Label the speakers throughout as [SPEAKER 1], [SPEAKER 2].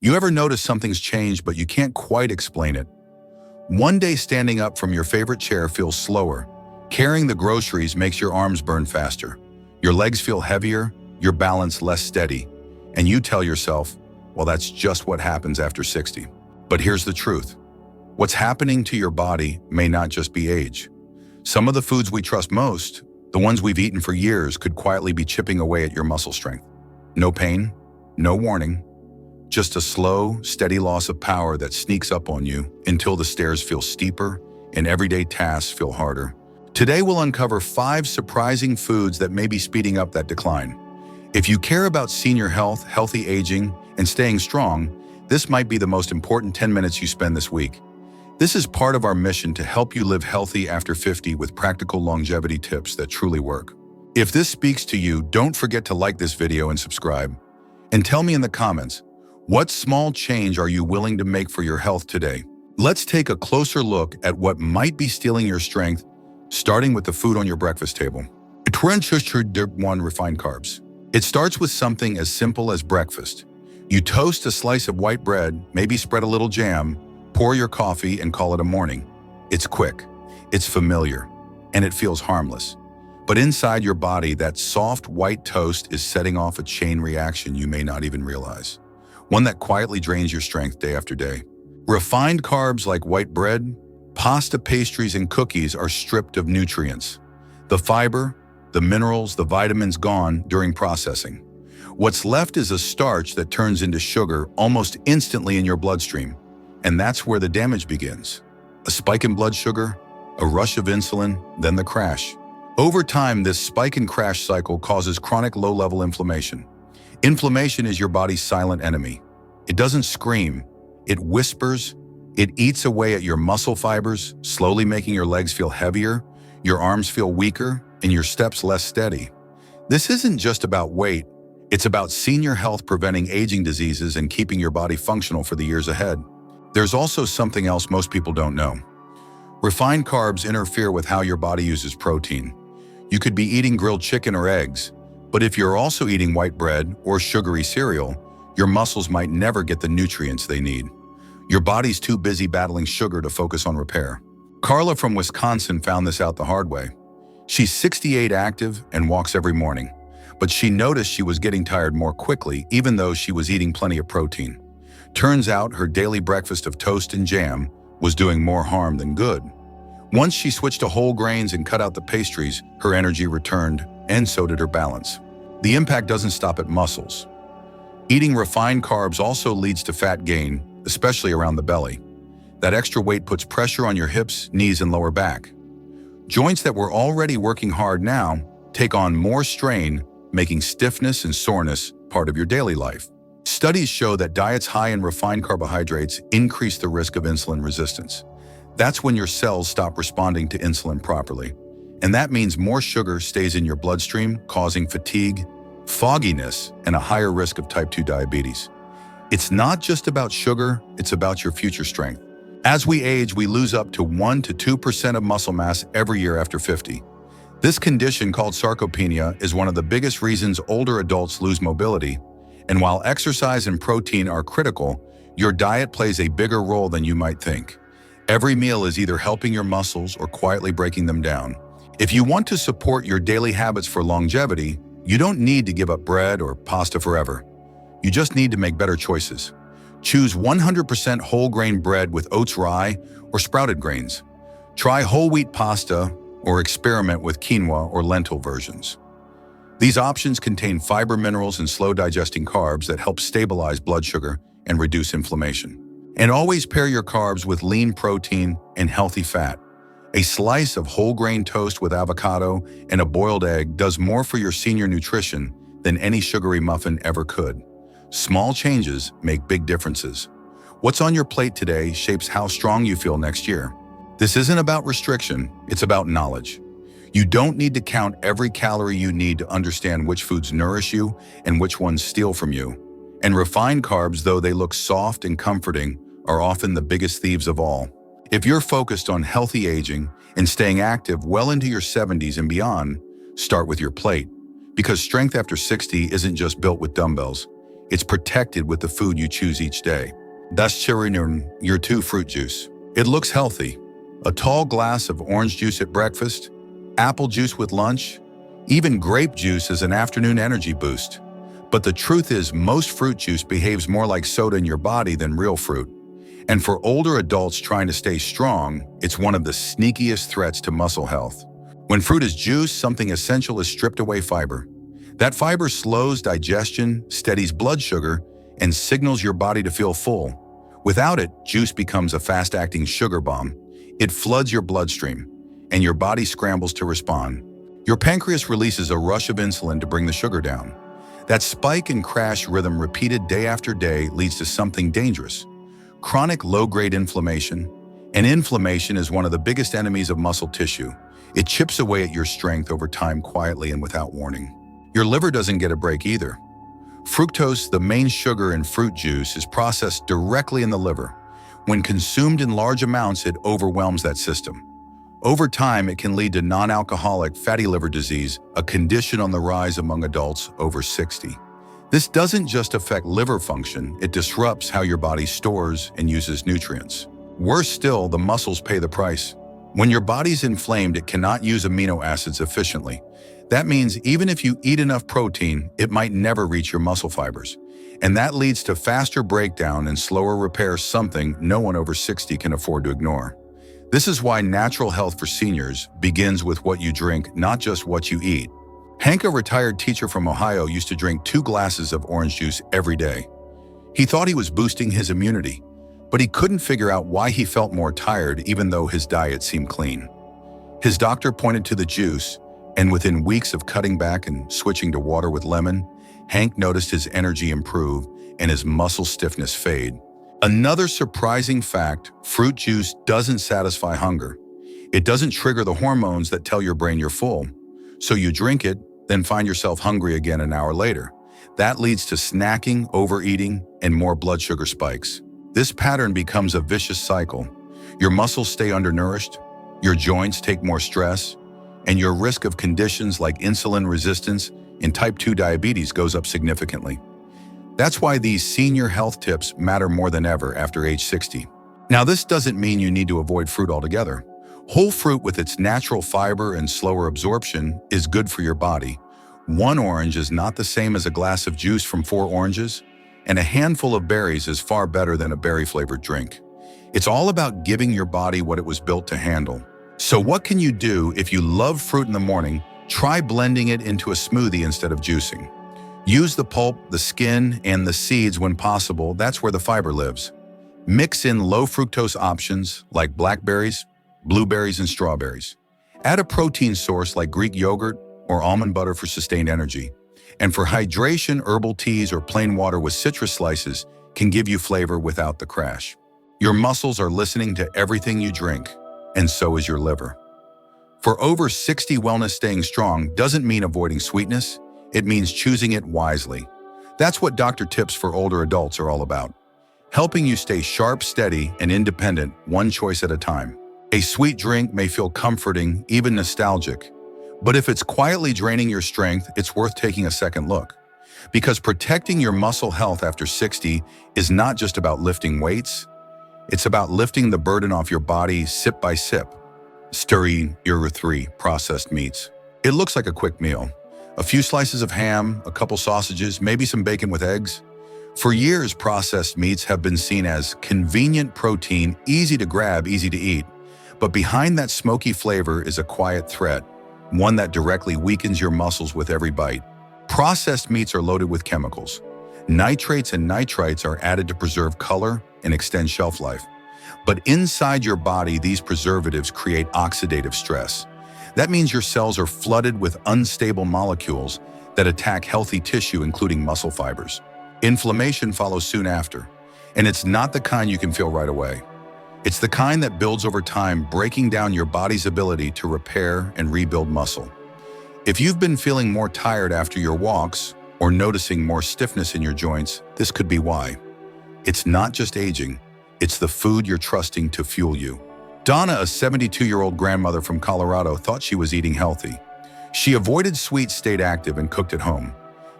[SPEAKER 1] You ever notice something's changed but you can't quite explain it? One day standing up from your favorite chair feels slower. Carrying the groceries makes your arms burn faster. Your legs feel heavier, your balance less steady. And you tell yourself, well, that's just what happens after 60. But here's the truth. What's happening to your body may not just be age. Some of the foods we trust most, the ones we've eaten for years, could quietly be chipping away at your muscle strength. No pain, no warning, just a slow, steady loss of power that sneaks up on you until the stairs feel steeper and everyday tasks feel harder. Today we'll uncover 5 surprising foods that may be speeding up that decline. If you care about senior health, healthy aging, and staying strong, this might be the most important 10 minutes you spend this week. This is part of our mission to help you live healthy after 50 with practical longevity tips that truly work. If this speaks to you, don't forget to like this video and subscribe. And tell me in the comments, what small change are you willing to make for your health today? Let's take a closer look at what might be stealing your strength, starting with the food on your breakfast table. 1. Refined carbs. It starts with something as simple as breakfast. You toast a slice of white bread, maybe spread a little jam, pour your coffee and call it a morning. It's quick, it's familiar, and it feels harmless. But inside your body, that soft white toast is setting off a chain reaction you may not even realize. One that quietly drains your strength day after day. Refined carbs like white bread, pasta, pastries, and cookies are stripped of nutrients. The fiber, the minerals, the vitamins gone during processing. What's left is a starch that turns into sugar almost instantly in your bloodstream. And that's where the damage begins. A spike in blood sugar, a rush of insulin, then the crash. Over time, this spike and crash cycle causes chronic low-level inflammation. Inflammation is your body's silent enemy. It doesn't scream, it whispers, it eats away at your muscle fibers, slowly making your legs feel heavier, your arms feel weaker, and your steps less steady. This isn't just about weight, it's about senior health, preventing aging diseases and keeping your body functional for the years ahead. There's also something else most people don't know. Refined carbs interfere with how your body uses protein. You could be eating grilled chicken or eggs, but if you're also eating white bread or sugary cereal, your muscles might never get the nutrients they need. Your body's too busy battling sugar to focus on repair. Carla from Wisconsin found this out the hard way. She's 68, active, and walks every morning, but she noticed she was getting tired more quickly even though she was eating plenty of protein. Turns out her daily breakfast of toast and jam was doing more harm than good. Once she switched to whole grains and cut out the pastries, her energy returned, and so did her balance. The impact doesn't stop at muscles. Eating refined carbs also leads to fat gain, especially around the belly. That extra weight puts pressure on your hips, knees, and lower back. Joints that were already working hard now take on more strain, making stiffness and soreness part of your daily life. Studies show that diets high in refined carbohydrates increase the risk of insulin resistance. That's when your cells stop responding to insulin properly. And that means more sugar stays in your bloodstream, causing fatigue, fogginess, and a higher risk of type 2 diabetes. It's not just about sugar, it's about your future strength. As we age, we lose up to 1 to 2% of muscle mass every year after 50. This condition, called sarcopenia, is one of the biggest reasons older adults lose mobility. And while exercise and protein are critical, your diet plays a bigger role than you might think. Every meal is either helping your muscles or quietly breaking them down. If you want to support your daily habits for longevity, you don't need to give up bread or pasta forever. You just need to make better choices. Choose 100% whole grain bread with oats, rye, or sprouted grains. Try whole wheat pasta or experiment with quinoa or lentil versions. These options contain fiber, minerals, and slow-digesting carbs that help stabilize blood sugar and reduce inflammation. And always pair your carbs with lean protein and healthy fat. A slice of whole grain toast with avocado and a boiled egg does more for your senior nutrition than any sugary muffin ever could. Small changes make big differences. What's on your plate today shapes how strong you feel next year. This isn't about restriction, it's about knowledge. You don't need to count every calorie you need to understand which foods nourish you and which ones steal from you. And refined carbs, though they look soft and comforting, are often the biggest thieves of all. If you're focused on healthy aging and staying active well into your 70s and beyond, start with your plate. Because strength after 60 isn't just built with dumbbells, It's protected with the food you choose each day. That's Chirinun, your 2 fruit juice. It looks healthy. A tall glass of orange juice at breakfast, apple juice with lunch, even grape juice as an afternoon energy boost. But the truth is, most fruit juice behaves more like soda in your body than real fruit. And for older adults trying to stay strong, it's one of the sneakiest threats to muscle health. When fruit is juice, something essential is stripped away: fiber. That fiber slows digestion, steadies blood sugar, and signals your body to feel full. Without it, juice becomes a fast-acting sugar bomb. It floods your bloodstream, and your body scrambles to respond. Your pancreas releases a rush of insulin to bring the sugar down. That spike and crash rhythm repeated day after day leads to something dangerous: chronic low-grade inflammation. And inflammation is one of the biggest enemies of muscle tissue. It chips away at your strength over time, quietly and without warning. Your liver doesn't get a break either. Fructose, the main sugar in fruit juice, is processed directly in the liver. When consumed in large amounts, it overwhelms that system. Over time, it can lead to non-alcoholic fatty liver disease, a condition on the rise among adults over 60. This doesn't just affect liver function, it disrupts how your body stores and uses nutrients. Worse still, the muscles pay the price. When your body's inflamed, it cannot use amino acids efficiently. That means even if you eat enough protein, it might never reach your muscle fibers. And that leads to faster breakdown and slower repair, something no one over 60 can afford to ignore. This is why natural health for seniors begins with what you drink, not just what you eat. Hank, a retired teacher from Ohio, used to drink 2 glasses of orange juice every day. He thought he was boosting his immunity, but he couldn't figure out why he felt more tired even though his diet seemed clean. His doctor pointed to the juice, and within weeks of cutting back and switching to water with lemon, Hank noticed his energy improve and his muscle stiffness fade. Another surprising fact: fruit juice doesn't satisfy hunger. It doesn't trigger the hormones that tell your brain you're full. So you drink it, then find yourself hungry again an hour later. That leads to snacking, overeating, and more blood sugar spikes. This pattern becomes a vicious cycle. Your muscles stay undernourished, your joints take more stress, and your risk of conditions like insulin resistance and type 2 diabetes goes up significantly. That's why these senior health tips matter more than ever after age 60. Now, this doesn't mean you need to avoid fruit altogether. Whole fruit, with its natural fiber and slower absorption, is good for your body. 1 orange is not the same as a glass of juice from 4 oranges, and a handful of berries is far better than a berry-flavored drink. It's all about giving your body what it was built to handle. So what can you do if you love fruit in the morning? Try blending it into a smoothie instead of juicing. Use the pulp, the skin, and the seeds when possible. That's where the fiber lives. Mix in low fructose options like blackberries, blueberries, and strawberries. Add a protein source like Greek yogurt or almond butter for sustained energy. And for hydration, herbal teas or plain water with citrus slices can give you flavor without the crash. Your muscles are listening to everything you drink, and so is your liver. For over 60, wellness staying strong doesn't mean avoiding sweetness. It means choosing it wisely. That's what Dr. Tips for older adults are all about. Helping you stay sharp, steady, and independent, one choice at a time. A sweet drink may feel comforting, even nostalgic. But if it's quietly draining your strength, it's worth taking a second look. Because protecting your muscle health after 60 is not just about lifting weights. It's about lifting the burden off your body sip by sip. Stirring your 3 processed meats. It looks like a quick meal. A few slices of ham, a couple sausages, maybe some bacon with eggs. For years, processed meats have been seen as convenient protein, easy to grab, easy to eat. But behind that smoky flavor is a quiet threat, one that directly weakens your muscles with every bite. Processed meats are loaded with chemicals. Nitrates and nitrites are added to preserve color and extend shelf life. But inside your body, these preservatives create oxidative stress. That means your cells are flooded with unstable molecules that attack healthy tissue, including muscle fibers. Inflammation follows soon after, and it's not the kind you can feel right away. It's the kind that builds over time, breaking down your body's ability to repair and rebuild muscle. If you've been feeling more tired after your walks or noticing more stiffness in your joints, this could be why. It's not just aging, it's the food you're trusting to fuel you. Donna, a 72-year-old grandmother from Colorado, thought she was eating healthy. She avoided sweets, stayed active, and cooked at home.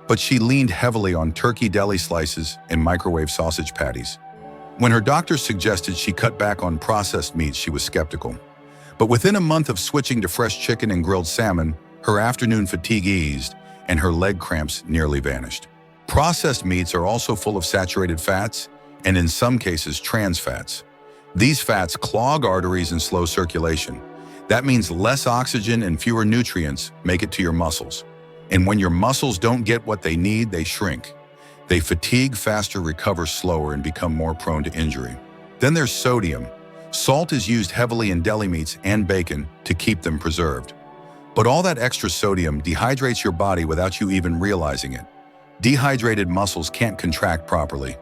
[SPEAKER 1] but she leaned heavily on turkey deli slices and microwave sausage patties. When her doctor suggested she cut back on processed meats, she was skeptical. But within a month of switching to fresh chicken and grilled salmon, her afternoon fatigue eased and her leg cramps nearly vanished. Processed meats are also full of saturated fats and in some cases trans fats. These fats clog arteries and slow circulation. That means less oxygen and fewer nutrients make it to your muscles. And when your muscles don't get what they need, they shrink. They fatigue faster, recover slower, and become more prone to injury. Then there's sodium. Salt is used heavily in deli meats and bacon to keep them preserved. But all that extra sodium dehydrates your body without you even realizing it. Dehydrated muscles can't contract properly.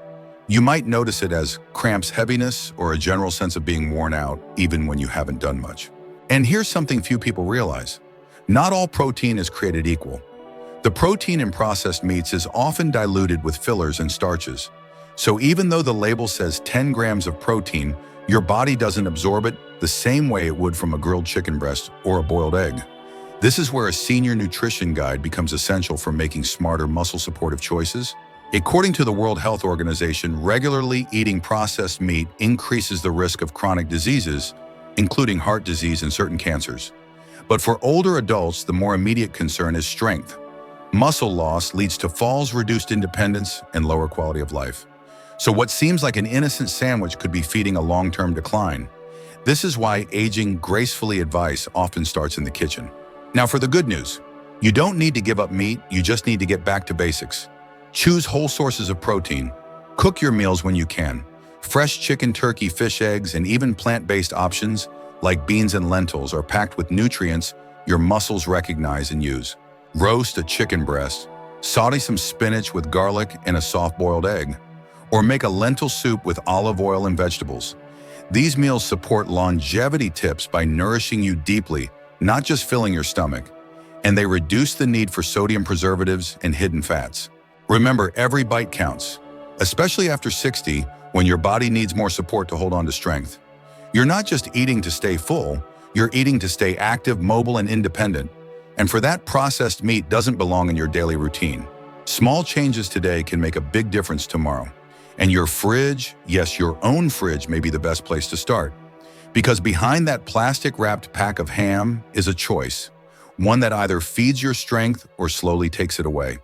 [SPEAKER 1] You might notice it as cramps, heaviness, or a general sense of being worn out, even when you haven't done much. And here's something few people realize. Not all protein is created equal. The protein in processed meats is often diluted with fillers and starches. So even though the label says 10 grams of protein, your body doesn't absorb it the same way it would from a grilled chicken breast or a boiled egg. This is where a senior nutrition guide becomes essential for making smarter muscle-supportive choices. According to the World Health Organization, regularly eating processed meat increases the risk of chronic diseases, including heart disease and certain cancers. But for older adults, the more immediate concern is strength. Muscle loss leads to falls, reduced independence, and lower quality of life. So what seems like an innocent sandwich could be feeding a long-term decline. This is why aging gracefully advice often starts in the kitchen. Now for the good news. You don't need to give up meat, you just need to get back to basics. Choose whole sources of protein. Cook your meals when you can. Fresh chicken, turkey, fish, eggs, and even plant-based options like beans and lentils are packed with nutrients your muscles recognize and use. Roast a chicken breast, saute some spinach with garlic and a soft-boiled egg, or make a lentil soup with olive oil and vegetables. These meals support longevity tips by nourishing you deeply, not just filling your stomach, and they reduce the need for sodium preservatives and hidden fats. Remember, every bite counts, especially after 60, when your body needs more support to hold on to strength. You're not just eating to stay full, you're eating to stay active, mobile, and independent. And for that, processed meat doesn't belong in your daily routine. Small changes today can make a big difference tomorrow. And your fridge, yes, your own fridge, may be the best place to start. Because behind that plastic-wrapped pack of ham is a choice, one that either feeds your strength or slowly takes it away.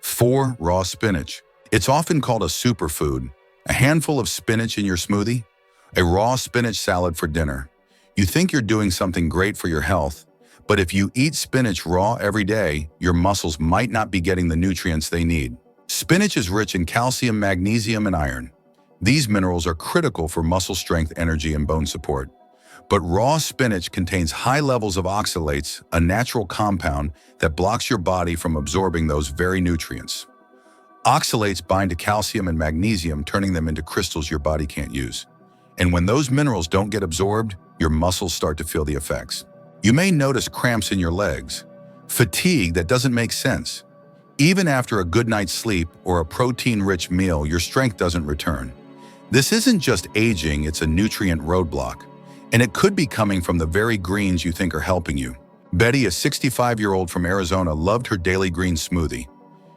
[SPEAKER 1] 4. Raw spinach. It's often called a superfood. A handful of spinach in your smoothie, a raw spinach salad for dinner. You think you're doing something great for your health, but if you eat spinach raw every day, your muscles might not be getting the nutrients they need. Spinach is rich in calcium, magnesium, and iron. These minerals are critical for muscle strength, energy, and bone support. But raw spinach contains high levels of oxalates, a natural compound that blocks your body from absorbing those very nutrients. Oxalates bind to calcium and magnesium, turning them into crystals your body can't use. And when those minerals don't get absorbed, your muscles start to feel the effects. You may notice cramps in your legs, fatigue that doesn't make sense. Even after a good night's sleep or a protein-rich meal, your strength doesn't return. This isn't just aging, it's a nutrient roadblock. And it could be coming from the very greens you think are helping you. Betty, a 65-year-old from Arizona, loved her daily green smoothie.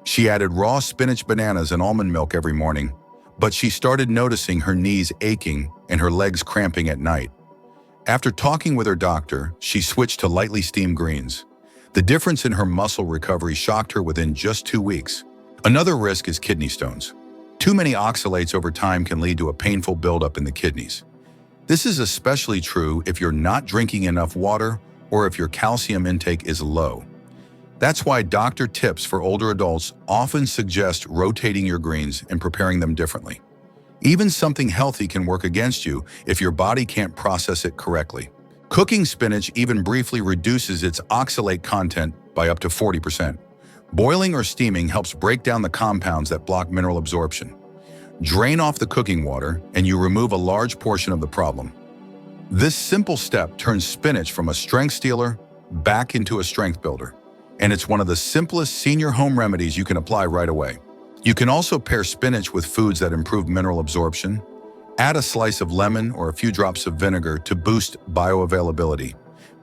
[SPEAKER 1] She added raw spinach, bananas, and almond milk every morning, but she started noticing her knees aching and her legs cramping at night. After talking with her doctor, she switched to lightly steamed greens. The difference in her muscle recovery shocked her within just 2 weeks. Another risk is kidney stones. Too many oxalates over time can lead to a painful buildup in the kidneys. This is especially true if you're not drinking enough water or if your calcium intake is low. That's why doctor tips for older adults often suggest rotating your greens and preparing them differently. Even something healthy can work against you if your body can't process it correctly. Cooking spinach even briefly reduces its oxalate content by up to 40%. Boiling or steaming helps break down the compounds that block mineral absorption. Drain off the cooking water and you remove a large portion of the problem. This simple step turns spinach from a strength stealer back into a strength builder. And it's one of the simplest senior home remedies you can apply right away. You can also pair spinach with foods that improve mineral absorption. Add a slice of lemon or a few drops of vinegar to boost bioavailability.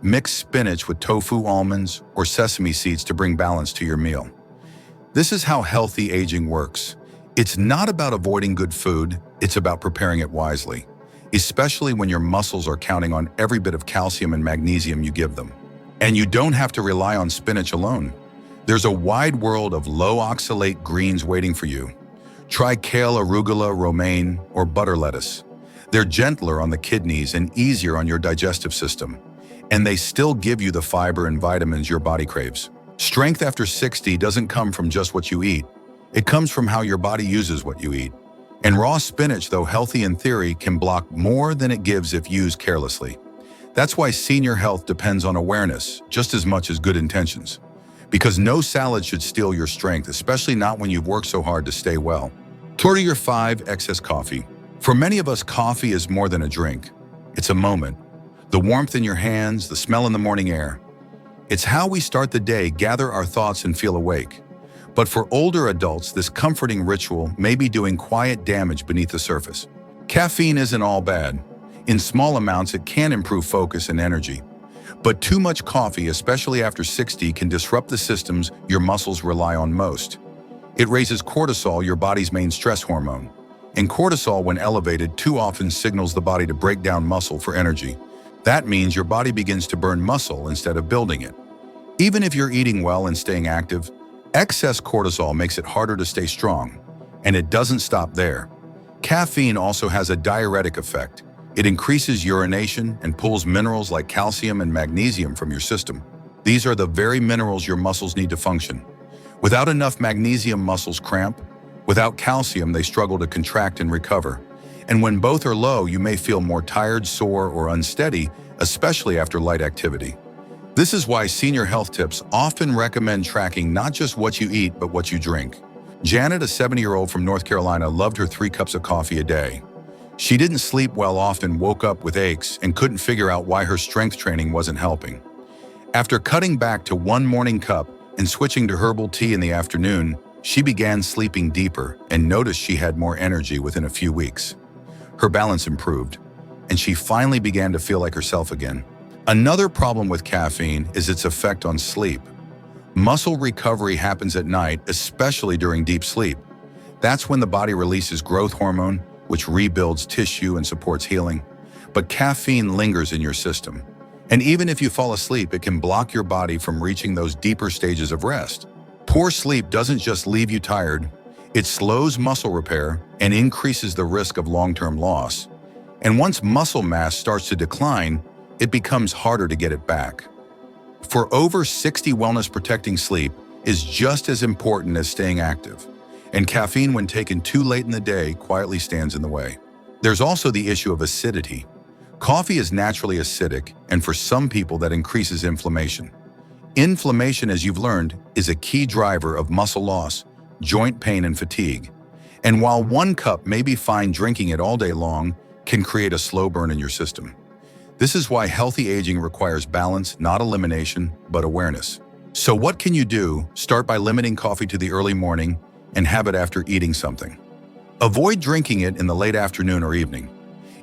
[SPEAKER 1] Mix spinach with tofu, almonds, or sesame seeds to bring balance to your meal. This is how healthy aging works. It's not about avoiding good food, it's about preparing it wisely, especially when your muscles are counting on every bit of calcium and magnesium you give them. And you don't have to rely on spinach alone. There's a wide world of low-oxalate greens waiting for you. Try kale, arugula, romaine, or butter lettuce. They're gentler on the kidneys and easier on your digestive system, and they still give you the fiber and vitamins your body craves. Strength after 60 doesn't come from just what you eat. It comes from how your body uses what you eat. And raw spinach, though healthy in theory, can block more than it gives if used carelessly. That's why senior health depends on awareness just as much as good intentions. Because no salad should steal your strength, especially not when you've worked so hard to stay well. Number 5, excess coffee. For many of us, coffee is more than a drink. It's a moment. The warmth in your hands, the smell in the morning air. It's how we start the day, gather our thoughts, and feel awake. But for older adults, this comforting ritual may be doing quiet damage beneath the surface. Caffeine isn't all bad. In small amounts, it can improve focus and energy. But too much coffee, especially after 60, can disrupt the systems your muscles rely on most. It raises cortisol, your body's main stress hormone. And cortisol, when elevated, too often signals the body to break down muscle for energy. That means your body begins to burn muscle instead of building it. Even if you're eating well and staying active, excess cortisol makes it harder to stay strong. And it doesn't stop there. Caffeine also has a diuretic effect. It increases urination and pulls minerals like calcium and magnesium from your system. These are the very minerals your muscles need to function. Without enough magnesium, muscles cramp. Without calcium, they struggle to contract and recover. And when both are low, you may feel more tired, sore, or unsteady, especially after light activity. This is why senior health tips often recommend tracking not just what you eat, but what you drink. Janet, a 70-year-old from North Carolina, loved her 3 cups of coffee a day. She didn't sleep well, often woke up with aches, and couldn't figure out why her strength training wasn't helping. After cutting back to 1 morning cup and switching to herbal tea in the afternoon, she began sleeping deeper and noticed she had more energy within a few weeks. Her balance improved, and she finally began to feel like herself again. Another problem with caffeine is its effect on sleep. Muscle recovery happens at night, especially during deep sleep. That's when the body releases growth hormone, which rebuilds tissue and supports healing. But caffeine lingers in your system. And even if you fall asleep, it can block your body from reaching those deeper stages of rest. Poor sleep doesn't just leave you tired. It slows muscle repair and increases the risk of long-term loss. And once muscle mass starts to decline, it becomes harder to get it back. For over 60, wellness-protecting sleep is just as important as staying active. And caffeine, when taken too late in the day, quietly stands in the way. There's also the issue of acidity. Coffee is naturally acidic, and for some people that increases inflammation. Inflammation, as you've learned, is a key driver of muscle loss, joint pain, and fatigue. And while 1 cup may be fine, drinking it all day long can create a slow burn in your system. This is why healthy aging requires balance, not elimination, but awareness. So what can you do? Start by limiting coffee to the early morning and have it after eating something. Avoid drinking it in the late afternoon or evening.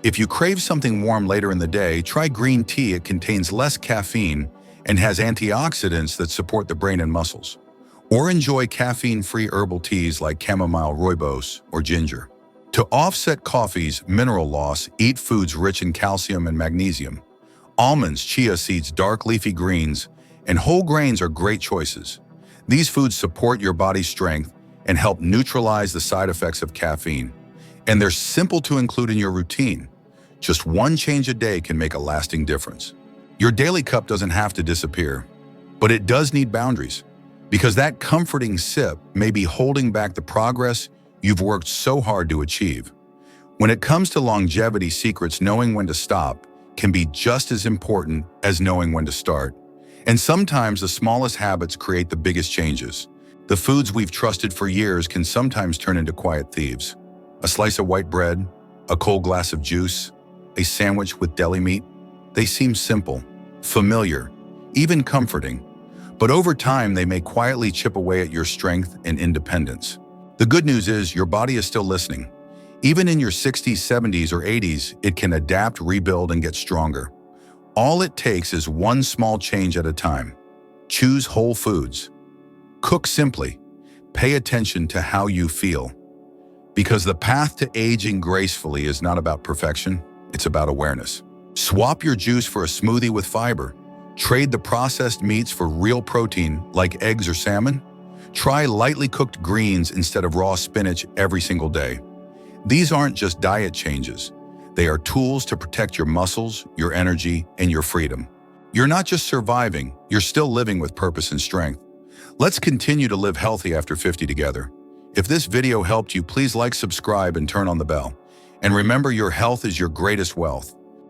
[SPEAKER 1] If you crave something warm later in the day, try green tea. It contains less caffeine and has antioxidants that support the brain and muscles. Or enjoy caffeine-free herbal teas like chamomile, rooibos, or ginger. To offset coffee's mineral loss, eat foods rich in calcium and magnesium. Almonds, chia seeds, dark leafy greens, and whole grains are great choices. These foods support your body's strength and help neutralize the side effects of caffeine. And they're simple to include in your routine. Just 1 change a day can make a lasting difference. Your daily cup doesn't have to disappear, but it does need boundaries, because that comforting sip may be holding back the progress you've worked so hard to achieve. When it comes to longevity secrets, knowing when to stop can be just as important as knowing when to start. And sometimes the smallest habits create the biggest changes. The foods we've trusted for years can sometimes turn into quiet thieves. A slice of white bread, a cold glass of juice, a sandwich with deli meat. They seem simple, familiar, even comforting. But over time, they may quietly chip away at your strength and independence. The good news is your body is still listening. Even in your 60s, 70s, or 80s, it can adapt, rebuild, and get stronger. All it takes is 1 small change at a time. Choose whole foods. Cook simply. Pay attention to how you feel. Because the path to aging gracefully is not about perfection, it's about awareness. Swap your juice for a smoothie with fiber. Trade the processed meats for real protein like eggs or salmon. Try lightly cooked greens instead of raw spinach every single day. These aren't just diet changes. They are tools to protect your muscles, your energy, and your freedom. You're not just surviving, you're still living with purpose and strength. Let's continue to live healthy after 50 together. If this video helped you, please like, subscribe, and turn on the bell. And remember, your health is your greatest wealth.